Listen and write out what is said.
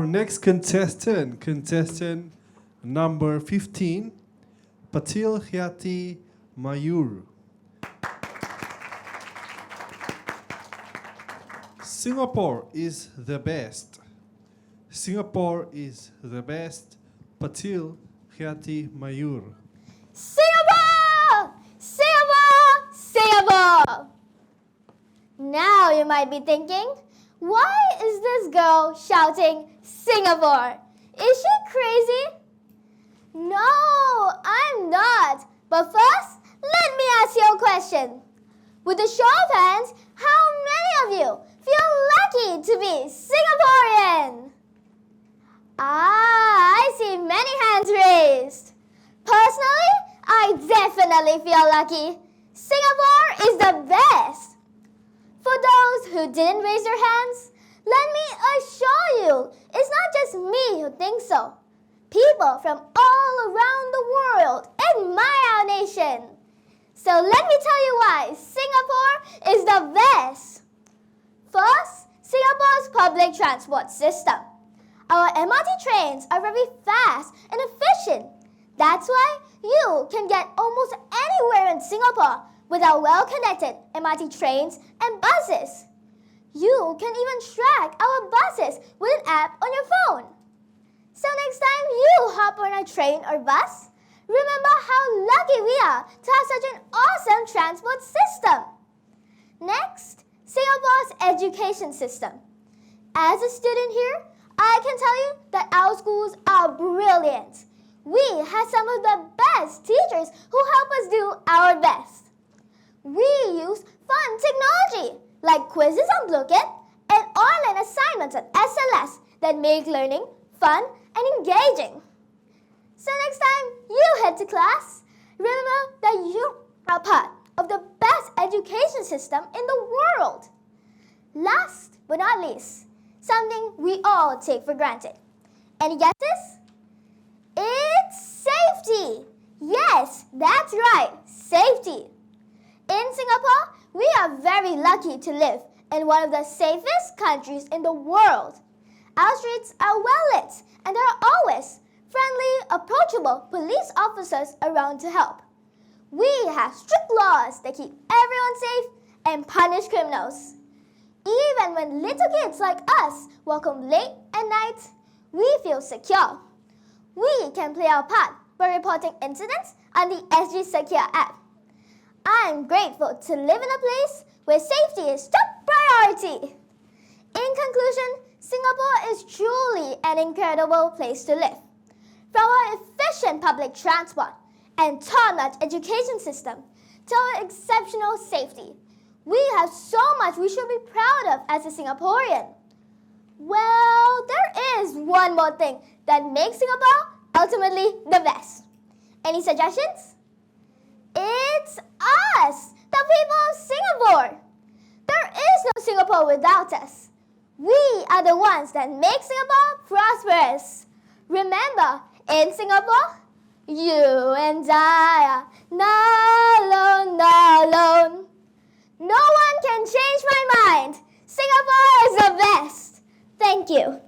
Our next contestant number 15, Patil, Khyati, Mayur. Singapore is the best. Singapore is the best. Patil, Khyati, Mayur. Singapore! Singapore! Singapore! Now you might be thinking, why is this girl shouting Singapore? Is she crazy? No, I'm not. But first, let me ask you a question. With a show of hands, how many of you feel lucky to be Singaporean? I see many hands raised. Personally, I definitely feel lucky. Singapore is the best. For those who didn't raise their hands, let me assure you, it's not just me who thinks so. People from all around the world admire our nation. So let me tell you why Singapore is the best. First, Singapore's public transport system. Our MRT trains are very fast and efficient. That's why you can get almost anywhere in Singapore with our well-connected MRT trains and buses. You can even track our buses with an app on your phone. So next time you hop on a train or bus, remember how lucky we are to have such an awesome transport system. Next, Singapore's education system. As a student here, I can tell you that our schools are brilliant. We have some of the best teachers who help us do our best. We use fun technology like quizzes on Bluekit and online assignments on SLS that make learning fun and engaging. So next time you head to class, remember that you are part of the best education system in the world. Last but not least, something we all take for granted. Any guesses? It's safety. Yes, that's right, safety. In Singapore, we are very lucky to live in one of the safest countries in the world. Our streets are well lit and there are always friendly, approachable police officers around to help. We have strict laws that keep everyone safe and punish criminals. Even when little kids like us walk home late at night, we feel secure. We can play our part by reporting incidents on the SG Secure app. I'm grateful to live in a place where safety is top priority. In conclusion, Singapore is truly an incredible place to live. From our efficient public transport and top-notch education system to our exceptional safety, we have so much we should be proud of as a Singaporean. Well, there is one more thing that makes Singapore ultimately the best. Any suggestions? It's us, the people of Singapore. There is no Singapore without us. We are the ones that make Singapore prosperous. Remember, in Singapore, you and I are not alone. No one can change my mind. Singapore is the best. Thank you.